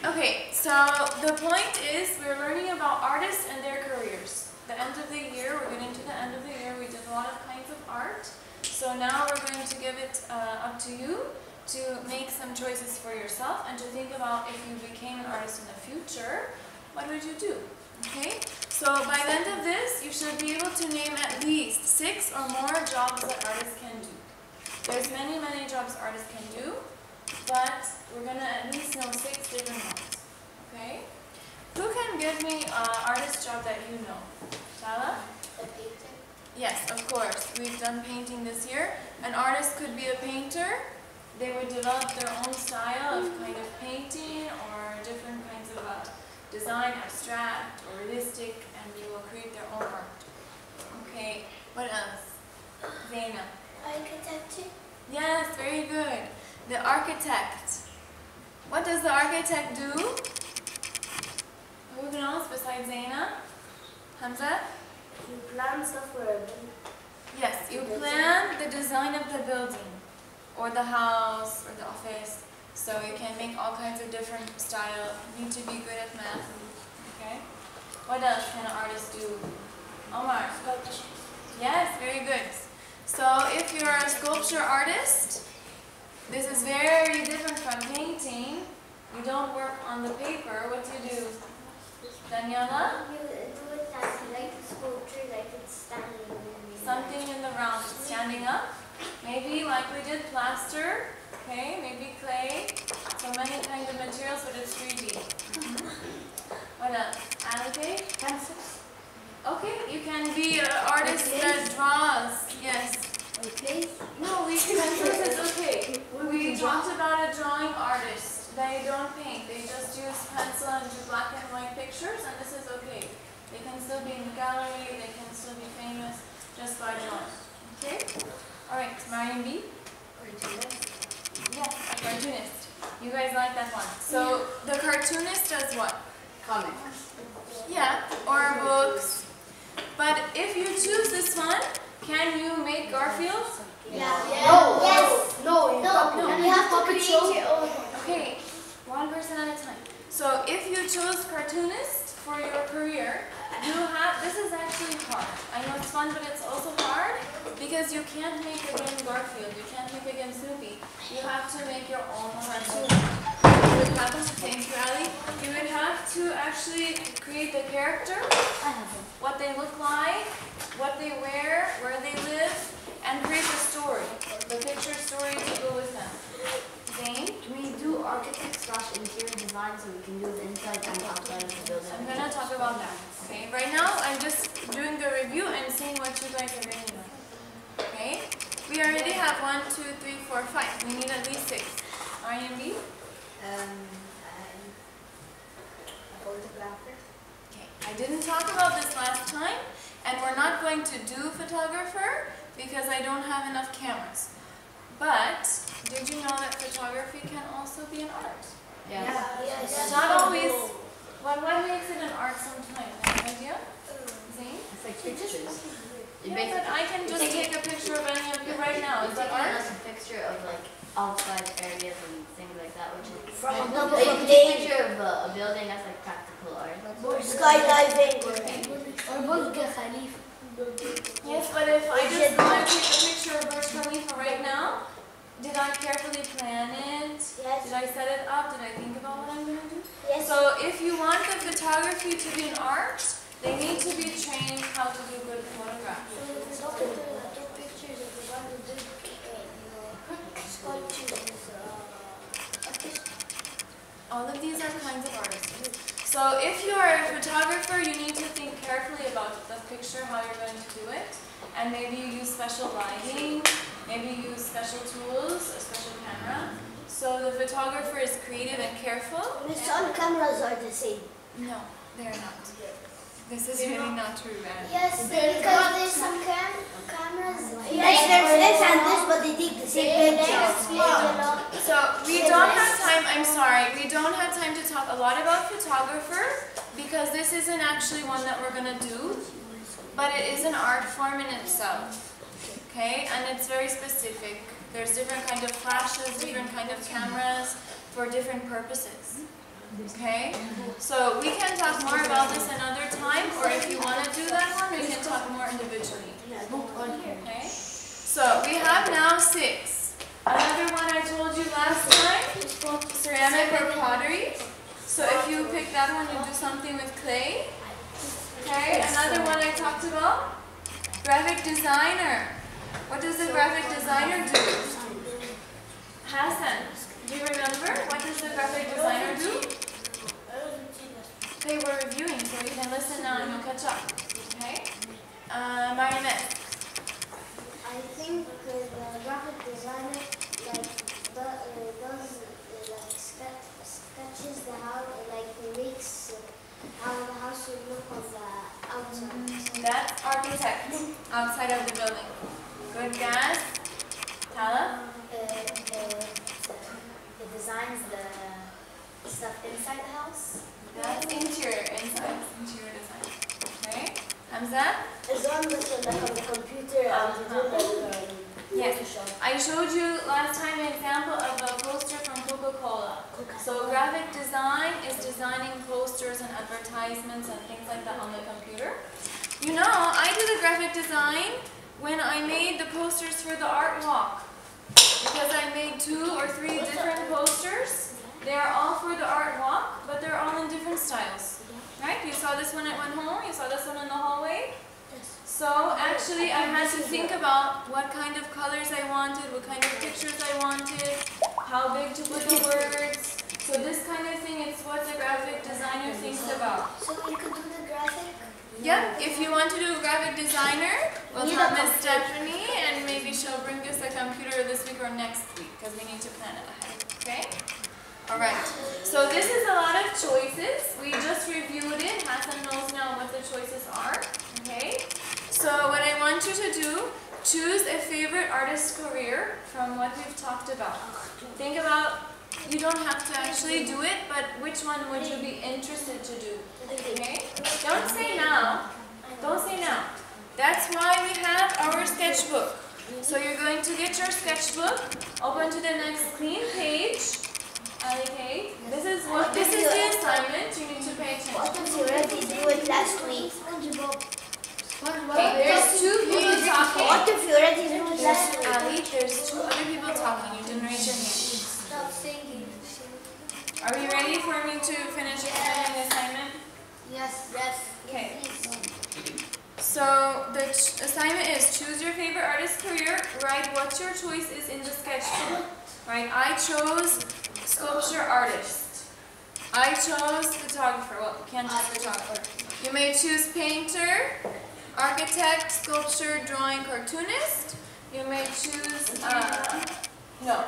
Okay, so the point is we're learning about artists and their careers. The end of the year, we're getting to the end of the year, we did a lot of kinds of art. So now we're going to give it up to you to make some choices for yourself and to think about if you became an artist in the future, what would you do? Okay, so by the end of this, you should be able to name at least 6 or more jobs that artists can do. There's many, many jobs artists can do, but we're going to at least know 6 different ones. Okay? Who can give me an artist job that you know? Shala? A painter? Yes, of course. We've done painting this year. An artist could be a painter. They would develop their own style of kind of painting or different kinds of design, abstract or realistic, and they will create their own art. Okay, what else? Zaina? Architecture? Yes, very good. The architect. What does the architect do? Who knows besides Zaina? Hamza? You plan stuff for a building. Yes, you plan the design of the building or the house or the office. So you can make all kinds of different style. You need to be good at math. Okay? What else can an artist do? Omar? Sculpture. Yes, very good. So if you're a sculpture artist, this is very different from painting. You don't work on the paper. What do you do? Daniela? You do it as like a sculpture, like it's standing. Something in the round, standing up. Maybe like we did plaster. Okay, maybe clay. So many kinds of materials, but it's 3D. What else? Alike? Pencils. Okay, you can be an artist that draws. Yes. Okay. No, pencils is okay. We talked about a drawing artist. They don't paint. They just use pencil and do black and white pictures, and this is okay. They can still be in the gallery. They can still be famous just by drawing. Okay. All right, Mariam B. Cartoonist. Yes, a cartoonist. You guys like that one. So the cartoonist does what? Comics. Yeah, or books. But if you choose this one, can you make Garfield? Yeah. No. Yes. No. You have to create your own. Okay, one person at a time. So if you chose cartoonist for your career, this is actually hard. I know it's fun, but it's also hard because you can't make again Garfield. You can't make again Snoopy. You have to make your own cartoon. You would have to, thank you, Ali. You would have to actually create the character, what they look like, what they wear, where they live, and create the story, the picture story to go with them. Zane? Can we do architect/interior design so we can do the inside and outside of the building? I'm going to talk about that. Okay, right now I'm just doing the review and seeing what you guys are going to know. Okay, we already have 1, 2, 3, 4, 5. We need at least 6. RMB? A photographer. Okay, I didn't talk about this last time, and we're not going to do photographer because I don't have enough cameras. But did you know that photography can also be an art? Yes. Yes. Not always. What makes it an art sometimes? Any idea? Zane? It's like pictures. Yeah, but I can just take a picture of any of you right now. Is that art? Like a picture of like outside areas and things like that, which is From like, above like, a you take a day. picture of a building that's like practical art. Or skydiving. Or Burj Khalifa. Yes, but if I just want to take a picture of Burj Khalifa right now, did I carefully plan it? Yes. Did I set it up? Did I think about what I'm going to do? Yes. So if you want the photography to be an art, they need to be trained how to do good photographs. So the photographer that took pictures of the one who did sculptures is artist. All of these are kinds of artists. So if you are a photographer, you need to think carefully about the picture, how you're going to do it. And maybe you use special lighting, maybe you use special tools, a special camera. So the photographer is creative and careful. All cameras are the same. No, they're not. This is really not true, man. Yes, because there's some cameras. Yes, there's this and this, but they take the same picture. So we don't have time, I'm sorry, we don't have time to talk a lot about photographer because this isn't actually one that we're going to do, but it is an art form in itself. Okay, and it's very specific. There's different kind of flashes, different kind of cameras for different purposes. Okay? So we can talk more about this another time, or if you want to do that one, we can talk more individually. Okay? So we have now 6. Another one I told you last time, ceramic or pottery. So if you pick that one, you do something with clay. Okay? Another one I talked about, graphic designer. What does the graphic designer do? Hassan, do you remember? What does the graphic designer do? Okay, we're reviewing, so you can listen now and you'll catch up. Okay? Marimet. I think the graphic designer does sketches the house, makes how the house should look on the outside. That's architect, outside of the building. Good guess. Tala? It designs the stuff inside the house. That's interior, inside, interior design. Okay? Hamza? It's on the computer and Yes. I showed you last time an example of a poster from Coca-Cola. So graphic design is designing posters and advertisements and things like that on the computer. You know, I did a graphic design when I made the posters for the art walk. Because I made 2 or 3 different posters. They are all for the art walk, but they're all in different styles. Right? You saw this one at one home, you saw this one in the hallway. So actually I had to think about what kind of colors I wanted, what kind of pictures I wanted, how big to put the words. So this kind of thing is what the graphic designer thinks about. So you could do the graphic? Yeah, if you want to do a graphic designer, we'll tell Miss Stephanie and maybe she'll bring us a computer this week or next week because we need to plan it ahead. Okay? Alright, so this is a lot of choices. We just reviewed it. Hassan knows now what the choices are. Okay? So what I want you to do, choose a favorite artist career from what we've talked about. Think about, you don't have to actually do it, but which one would you be interested to do? Okay? Don't say now. Don't say now. That's why we have our sketchbook. So you're going to get your sketchbook, open to the next clean page. Okay, this is the assignment. You need to pay attention. What did you already do it last week? Okay, there's 2 people talking. What if you already do it last week? Ali, there's 2 other people talking. You didn't raise your hand. Stop singing. Are we ready for me to finish explaining the assignment? Yes. Okay. So the assignment is choose your favorite artist career. Write what your choice is in the sketchbook. Right? I chose sculpture artist. I chose photographer. Well, you can't choose photographer. You may choose painter, architect, sculpture, drawing, cartoonist. You may choose, no.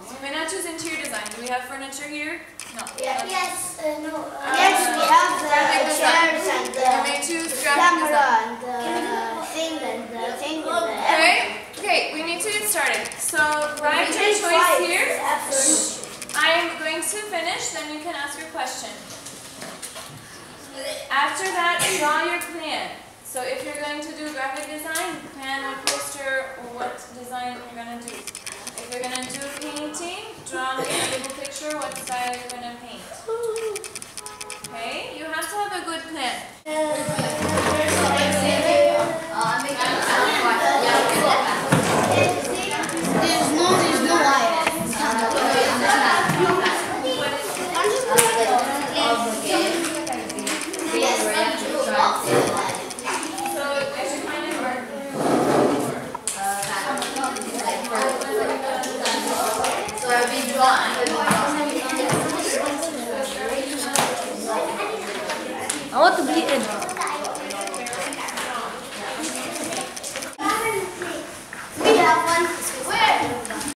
You may not choose interior design. Do we have furniture here? No. Yes, no. Yes, we have the chairs and You may choose graphic camera design. and the thing and the thing and the Okay? Okay, we need to get started. So write your choice here. I'm going to finish, then you can ask your question. After that, draw your plan. So if you're going to do graphic design, plan what poster or what design you're going to do. If you're going to do painting, draw me a little picture what style you're going to paint. Okay? You have to have a good plan. There's no wire. I want to be in.